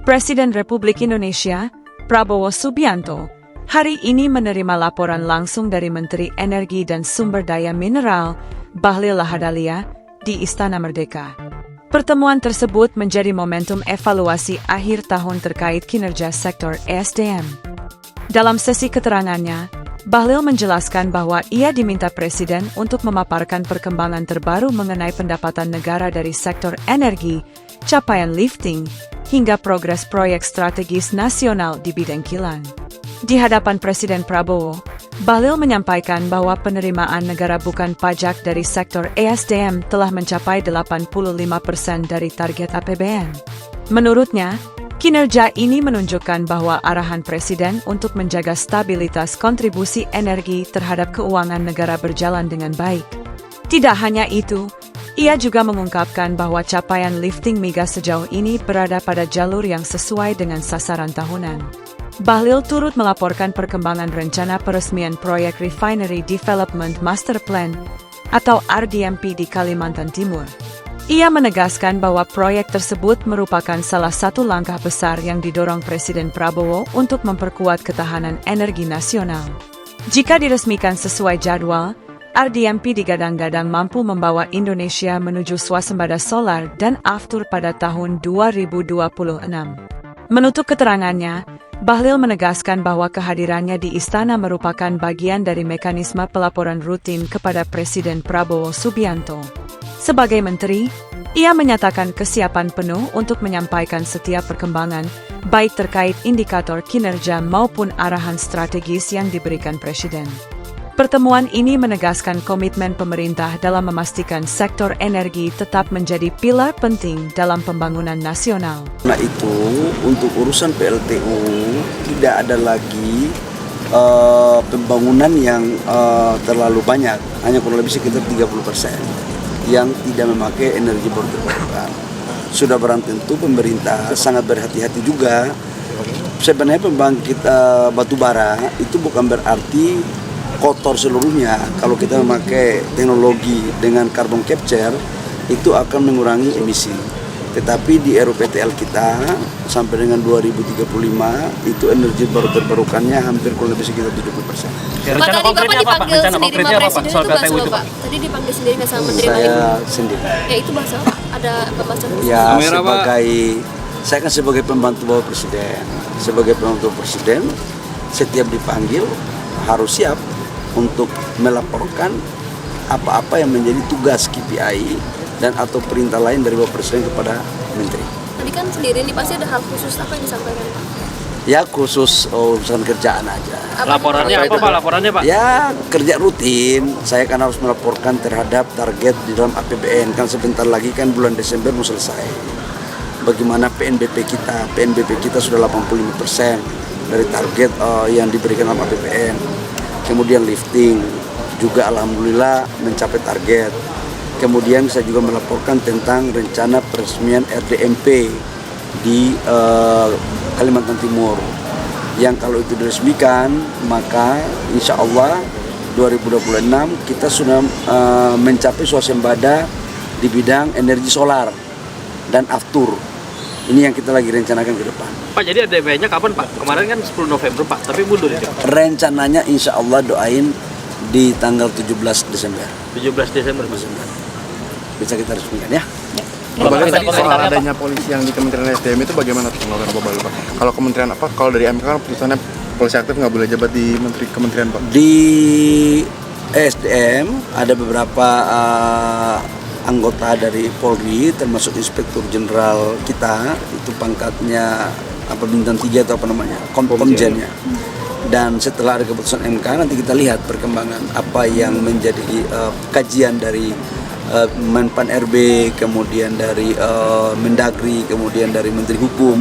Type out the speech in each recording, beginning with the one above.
Presiden Republik Indonesia, Prabowo Subianto, hari ini menerima laporan langsung dari Menteri Energi dan Sumber Daya Mineral, Bahlil Lahadalia, di Istana Merdeka. Pertemuan tersebut menjadi momentum evaluasi akhir tahun terkait kinerja sektor ESDM. Dalam sesi keterangannya, Bahlil menjelaskan bahwa ia diminta Presiden untuk memaparkan perkembangan terbaru mengenai pendapatan negara dari sektor energi, capaian lifting, hingga progres proyek strategis nasional di bidang kilang. Di hadapan Presiden Prabowo, Bahlil menyampaikan bahwa penerimaan negara bukan pajak dari sektor ESDM telah mencapai 85% dari target APBN. Menurutnya, kinerja ini menunjukkan bahwa arahan Presiden untuk menjaga stabilitas kontribusi energi terhadap keuangan negara berjalan dengan baik. Tidak hanya itu, ia juga mengungkapkan bahwa capaian lifting migas sejauh ini berada pada jalur yang sesuai dengan sasaran tahunan. Bahlil turut melaporkan perkembangan rencana peresmian proyek Refinery Development Master Plan atau RDMP di Kalimantan Timur. Ia menegaskan bahwa proyek tersebut merupakan salah satu langkah besar yang didorong Presiden Prabowo untuk memperkuat ketahanan energi nasional. Jika diresmikan sesuai jadwal, RDMP digadang-gadang mampu membawa Indonesia menuju swasembada solar dan aftur pada tahun 2026. Menutup keterangannya, Bahlil menegaskan bahwa kehadirannya di istana merupakan bagian dari mekanisme pelaporan rutin kepada Presiden Prabowo Subianto. Sebagai menteri, ia menyatakan kesiapan penuh untuk menyampaikan setiap perkembangan, baik terkait indikator kinerja maupun arahan strategis yang diberikan Presiden. Pertemuan ini menegaskan komitmen pemerintah dalam memastikan sektor energi tetap menjadi pilar penting dalam pembangunan nasional. Nah itu untuk urusan PLTU tidak ada lagi pembangunan yang terlalu banyak, hanya kurang lebih sekitar 30% yang tidak memakai energi baru terbarukan. Sudah barang tentu pemerintah sangat berhati-hati juga. Sebenarnya pembangkit batu bara itu bukan berarti kotor seluruhnya. Kalau kita memakai teknologi dengan carbon capture itu akan mengurangi emisi. Tetapi di RUPTL kita sampai dengan 2035 itu energi baru terbarukannya hampir kurang lebih sekitar 70%. Rencana konkretnya apa Pak? Rencana konkretnya apa Pak? Soal PLTU itu Pak? Tadi dipanggil sendiri nggak sama Menteri Saya sendiri. Ya itu bahasa apa? Ada pembahasan khusus? Ya saya kan sebagai pembantu Bapak Presiden. Sebagai pembantu Presiden setiap dipanggil harus siap untuk melaporkan apa-apa yang menjadi tugas KPI dan atau perintah lain dari Bapak Presiden kepada Menteri. Tadi kan sendiri nih pasti ada hal khusus apa yang disampaikan Pak? Ya khusus urusan kerjaan aja. Laporannya apa Pak? Laporannya Pak? Ya kerja rutin, saya kan harus melaporkan terhadap target di dalam APBN, kan sebentar lagi kan bulan Desember mau selesai. Bagaimana PNBP kita sudah 85% dari target yang diberikan dalam APBN. Kemudian lifting juga alhamdulillah mencapai target. Kemudian saya juga melaporkan tentang rencana peresmian RDMP di Kalimantan Timur. Yang kalau itu diresmikan maka insya Allah 2026 kita sudah mencapai swasembada di bidang energi solar dan aftur. Ini yang kita lagi rencanakan ke depan. Pak, jadi ADB-nya kapan Pak? Kemarin kan 10 November Pak, tapi mundur itu. Rencananya insya Allah doain di tanggal 17 Desember. 17 Desember. Bisa kita resmikan ya. Bapak soal adanya polisi yang di Kementerian SDM itu bagaimana tanggapan Bapak? Kalau kementerian apa? Kalau dari MK kan putusannya polisi aktif nggak boleh jabat di kementerian Pak. Di SDM ada beberapa anggota dari Polri termasuk Inspektur Jenderal kita itu pangkatnya bintang 3 atau apa namanya komjennya. Dan setelah ada keputusan MK nanti kita lihat perkembangan apa yang menjadi kajian dari Menpan RB, kemudian dari Mendagri, kemudian dari Menteri Hukum,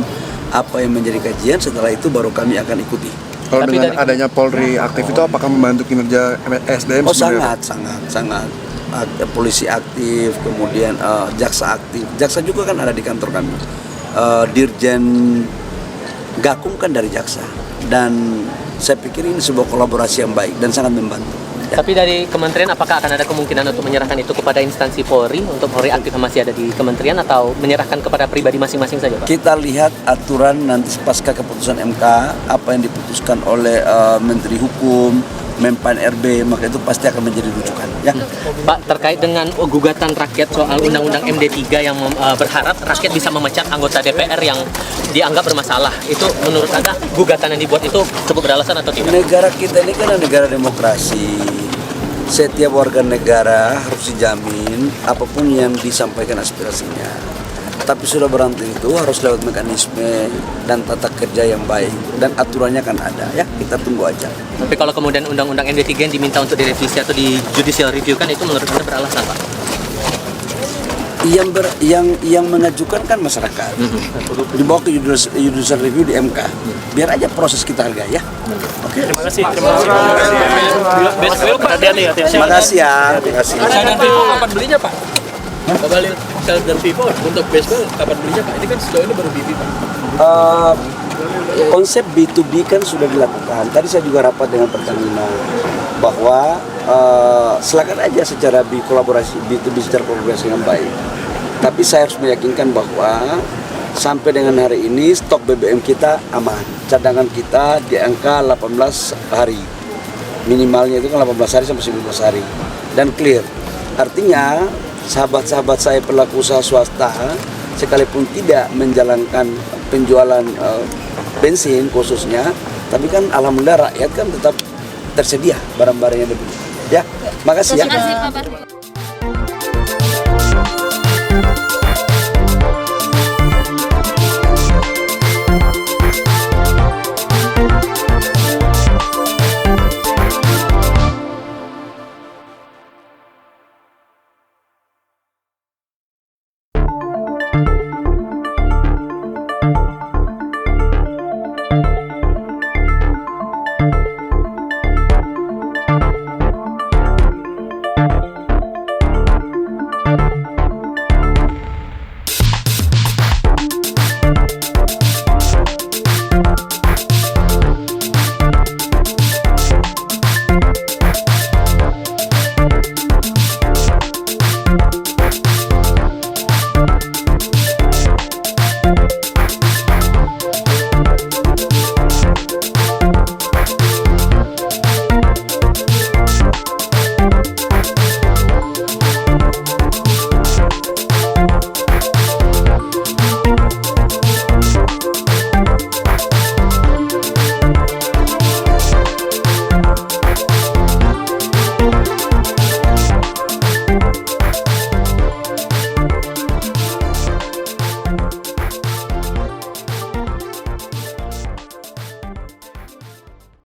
apa yang menjadi kajian, setelah itu baru kami akan ikuti. Kalau dengan adanya Polri aktif itu apakah membantu kinerja SDM? Oh sangat. Polisi aktif, kemudian jaksa aktif. Jaksa juga kan ada di kantor kami. Dirjen Gakum kan dari jaksa. Dan saya pikir ini sebuah kolaborasi yang baik dan sangat membantu. Tapi dari kementerian apakah akan ada kemungkinan untuk menyerahkan itu kepada instansi Polri untuk Polri aktif masih ada di kementerian atau menyerahkan kepada pribadi masing-masing saja, Pak? Kita lihat aturan nanti pasca keputusan MK apa yang diputuskan oleh Menteri Hukum, Menpan RB, maka itu pasti akan menjadi rujukan ya. Pak, terkait dengan gugatan rakyat soal Undang-Undang MD3 yang berharap rakyat bisa memecat anggota DPR yang dianggap bermasalah, itu menurut Anda gugatan yang dibuat itu cukup beralasan atau tidak? Negara kita ini kan negara demokrasi. Setiap warga negara harus dijamin apapun yang disampaikan aspirasinya. Tapi sudah berhenti itu harus lewat mekanisme dan tata kerja yang baik dan aturannya kan ada ya, kita tunggu aja. Tapi kalau kemudian Undang-Undang MD3 yang diminta untuk direvisi atau di judicial review kan itu menurut Anda beralasan, Pak? Yang mengajukan kan masyarakat. Dibawa ke judicial review di MK. Biar aja proses kita hargai ya. Oke. Terima kasih. Terima kasih ya. Terima kasih. Dan Vivo kapan belinya, Pak? Kembali Shell dan Vivo untuk baseball kapan belinya, Pak? Ini kan sejauh ini baru BB, Pak. Konsep B2B kan sudah dilakukan. Tadi saya juga rapat dengan Pertamina bahwa silakan aja secara kolaborasi B2B secara kolaborasi yang baik. Tapi saya harus meyakinkan bahwa sampai dengan hari ini stok BBM kita aman. Cadangan kita di angka 18 hari. Minimalnya itu kan 18 hari sampai 19 hari. Dan clear. Artinya sahabat-sahabat saya pelaku usaha swasta sekalipun tidak menjalankan penjualan bensin khususnya, tapi kan alhamdulillah rakyat kan tetap tersedia barang-barang yang dibeli. Ya, makasih ya. Terima kasih Pak.